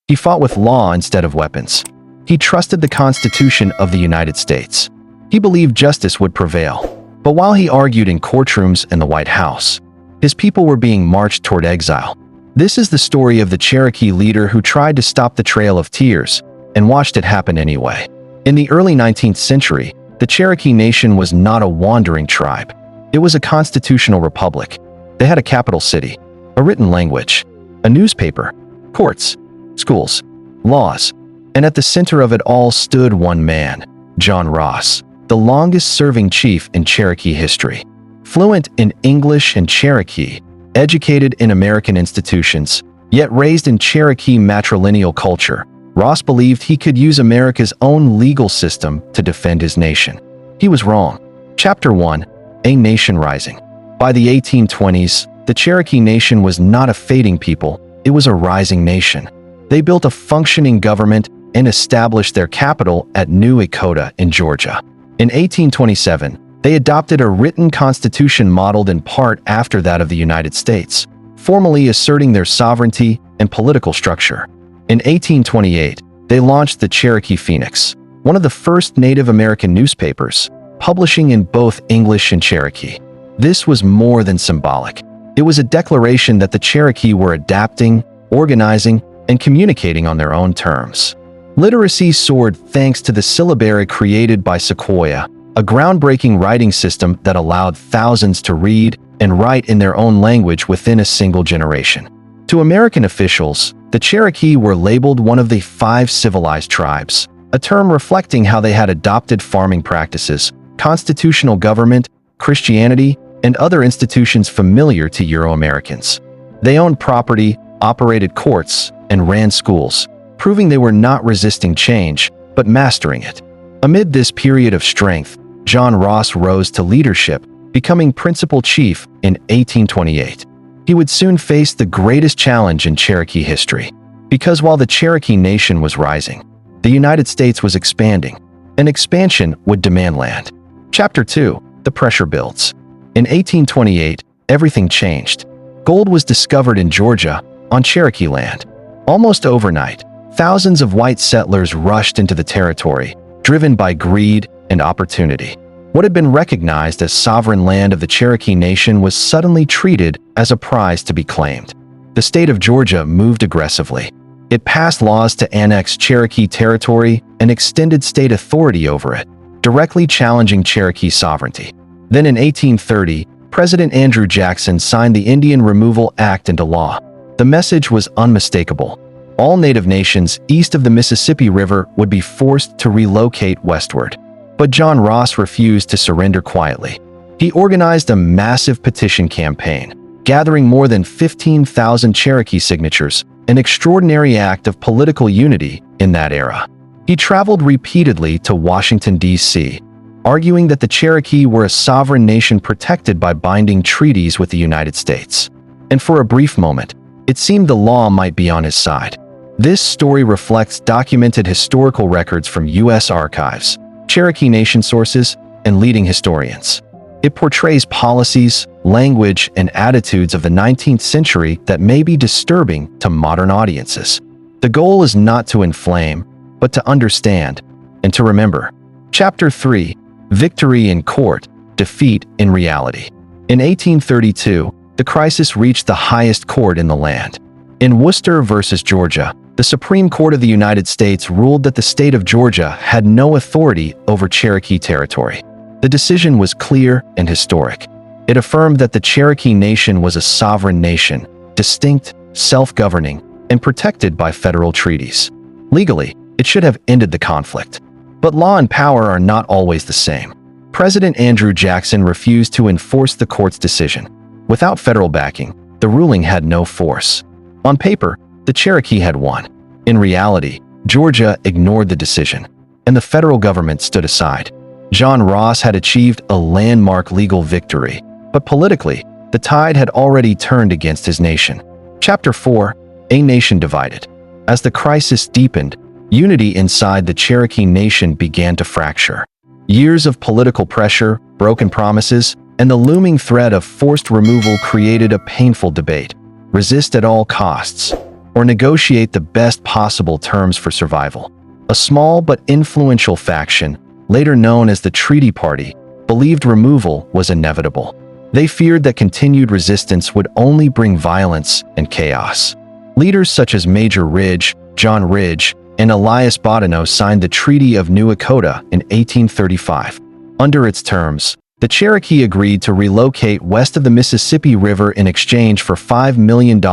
He fought with law instead of weapons. He trusted the Constitution of the United States. He believed justice would prevail. But while he argued in courtrooms and the White House, his people were being marched toward exile. This is the story of the Cherokee leader who tried to stop the Trail of Tears and watched it happen anyway. In the early 19th century, the Cherokee Nation was not a wandering tribe. It was a constitutional republic. They had a capital city, a written language, a newspaper, courts, schools, laws, and at the center of it all stood one man, John Ross, the longest-serving chief in Cherokee history. Fluent in English and Cherokee, educated in American institutions, yet raised in Cherokee matrilineal culture, Ross believed he could use America's own legal system to defend his nation. He was wrong. Chapter 1: A Nation Rising. By the 1820s, the Cherokee Nation was not a fading people, it was a rising nation. They built a functioning government and established their capital at New Echota in Georgia. In 1827, they adopted a written constitution modeled in part after that of the United States, formally asserting their sovereignty and political structure. In 1828, they launched the Cherokee Phoenix, one of the first Native American newspapers, publishing in both English and Cherokee. This was more than symbolic. It was a declaration that the Cherokee were adapting, organizing, and communicating on their own terms. Literacy soared thanks to the syllabary created by Sequoyah, a groundbreaking writing system that allowed thousands to read and write in their own language within a single generation. To American officials, the Cherokee were labeled one of the 5 civilized tribes, a term reflecting how they had adopted farming practices, constitutional government, Christianity, and other institutions familiar to Euro-Americans. They owned property, operated courts, and ran schools, proving they were not resisting change, but mastering it. Amid this period of strength, John Ross rose to leadership, becoming principal chief in 1828. He would soon face the greatest challenge in Cherokee history. Because while the Cherokee Nation was rising, the United States was expanding, and expansion would demand land. Chapter 2: The Pressure Builds. In 1828, everything changed. Gold was discovered in Georgia, on Cherokee land. Almost overnight, thousands of white settlers rushed into the territory, driven by greed and opportunity. What had been recognized as sovereign land of the Cherokee Nation was suddenly treated as a prize to be claimed. The state of Georgia moved aggressively. It passed laws to annex Cherokee territory and extended state authority over it, directly challenging Cherokee sovereignty. Then in 1830, President Andrew Jackson signed the Indian Removal Act into law. The message was unmistakable. All Native nations east of the Mississippi River would be forced to relocate westward. But John Ross refused to surrender quietly. He organized a massive petition campaign, gathering more than 15,000 Cherokee signatures, an extraordinary act of political unity in that era. He traveled repeatedly to Washington, D.C., arguing that the Cherokee were a sovereign nation protected by binding treaties with the United States. And for a brief moment, it seemed the law might be on his side. This story reflects documented historical records from U.S. archives, Cherokee Nation sources, and leading historians. It portrays policies, language, and attitudes of the 19th century that may be disturbing to modern audiences. The goal is not to inflame, but to understand and to remember. Chapter 3: Victory in Court, Defeat in Reality. In 1832, the crisis reached the highest court in the land. In Worcester versus Georgia, the Supreme Court of the United States ruled that the state of Georgia had no authority over Cherokee territory. The decision was clear and historic. It affirmed that the Cherokee Nation was a sovereign nation, distinct, self-governing, and protected by federal treaties. Legally, it should have ended the conflict. But law and power are not always the same. President Andrew Jackson refused to enforce the court's decision. Without federal backing, the ruling had no force. On paper, the Cherokee had won. In reality, Georgia ignored the decision, and the federal government stood aside. John Ross had achieved a landmark legal victory, but politically, the tide had already turned against his nation. Chapter 4: A Nation Divided. As the crisis deepened, unity inside the Cherokee Nation began to fracture. Years of political pressure, broken promises, and the looming threat of forced removal created a painful debate. Resist at all costs, or negotiate the best possible terms for survival. A small but influential faction, later known as the Treaty Party, believed removal was inevitable. They feared that continued resistance would only bring violence and chaos. Leaders such as Major Ridge, John Ridge, and Elias Boudinot signed the Treaty of New Echota in 1835. Under its terms, the Cherokee agreed to relocate west of the Mississippi River in exchange for $5 million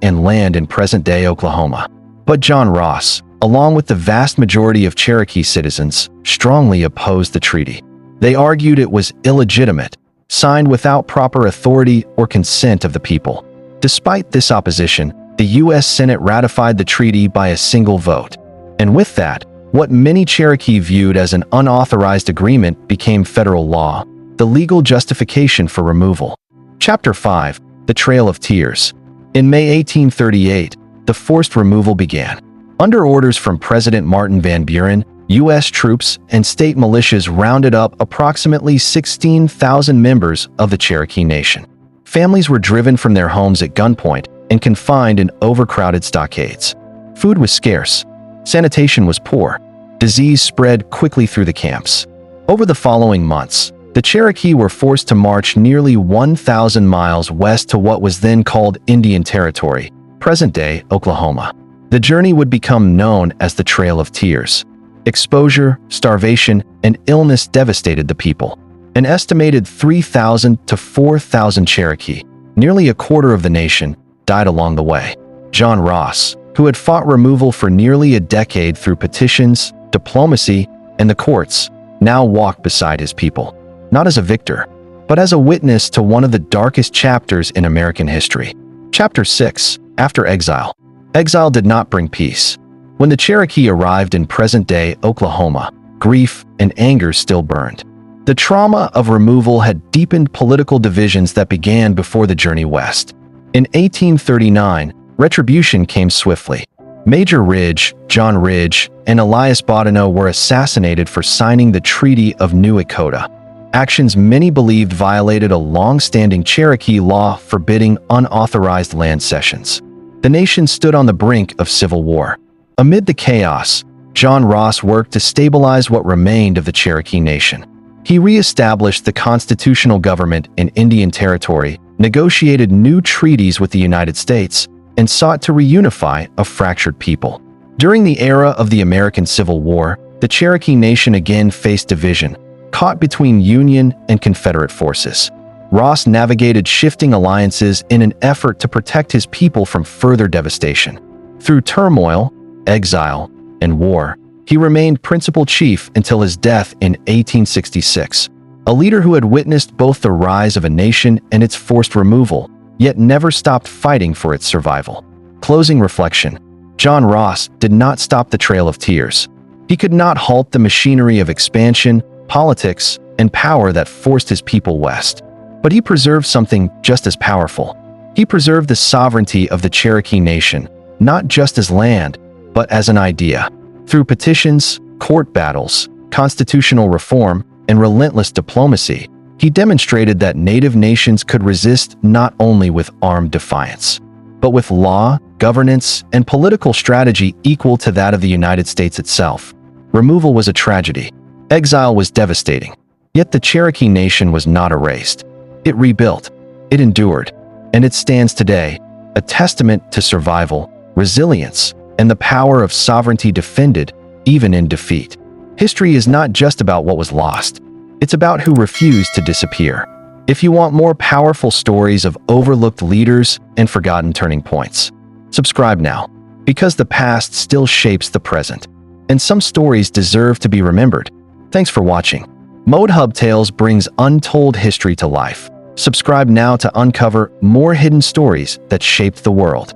and land in present-day Oklahoma. But John Ross, along with the vast majority of Cherokee citizens, strongly opposed the treaty. They argued it was illegitimate, signed without proper authority or consent of the people. Despite this opposition, the U.S. Senate ratified the treaty by a single vote. And with that, what many Cherokee viewed as an unauthorized agreement became federal law, the legal justification for removal. Chapter 5. The Trail of Tears. In May 1838, the forced removal began. Under orders from President Martin Van Buren, U.S. troops and state militias rounded up approximately 16,000 members of the Cherokee Nation. Families were driven from their homes at gunpoint and confined in overcrowded stockades. Food was scarce. Sanitation was poor. Disease spread quickly through the camps. Over the following months, the Cherokee were forced to march nearly 1,000 miles west to what was then called Indian Territory, present-day Oklahoma. The journey would become known as the Trail of Tears. Exposure, starvation, and illness devastated the people. An estimated 3,000 to 4,000 Cherokee, nearly a quarter of the nation, died along the way. John Ross, who had fought removal for nearly a decade through petitions, diplomacy, and the courts, now walked beside his people, not as a victor, but as a witness to one of the darkest chapters in American history. Chapter 6. After Exile. Exile did not bring peace. When the Cherokee arrived in present-day Oklahoma, grief and anger still burned. The trauma of removal had deepened political divisions that began before the journey west. In 1839, retribution came swiftly. Major Ridge, John Ridge, and Elias Boudinot were assassinated for signing the Treaty of New Echota, actions many believed violated a long-standing Cherokee law forbidding unauthorized land cessions. The nation stood on the brink of civil war. Amid the chaos, John Ross worked to stabilize what remained of the Cherokee Nation. He re-established the constitutional government in Indian Territory, negotiated new treaties with the United States, and sought to reunify a fractured people. During the era of the American Civil War, the Cherokee Nation again faced division, caught between Union and Confederate forces. Ross navigated shifting alliances in an effort to protect his people from further devastation. Through turmoil, exile, and war, he remained principal chief until his death in 1866, a leader who had witnessed both the rise of a nation and its forced removal, yet never stopped fighting for its survival. Closing reflection. John Ross did not stop the Trail of Tears. He could not halt the machinery of expansion, politics, and power that forced his people west. But he preserved something just as powerful. He preserved the sovereignty of the Cherokee Nation, not just as land, but as an idea. Through petitions, court battles, constitutional reform, and relentless diplomacy, he demonstrated that native nations could resist not only with armed defiance, but with law, governance, and political strategy equal to that of the United States itself. Removal was a tragedy. Exile was devastating. Yet the Cherokee Nation was not erased. It rebuilt, it endured, and it stands today, a testament to survival, resilience, and the power of sovereignty defended, even in defeat. History is not just about what was lost. It's about who refused to disappear. If you want more powerful stories of overlooked leaders and forgotten turning points, subscribe now, because the past still shapes the present, and some stories deserve to be remembered. Thanks for watching. ModeHub Tales brings untold history to life. Subscribe now to uncover more hidden stories that shaped the world.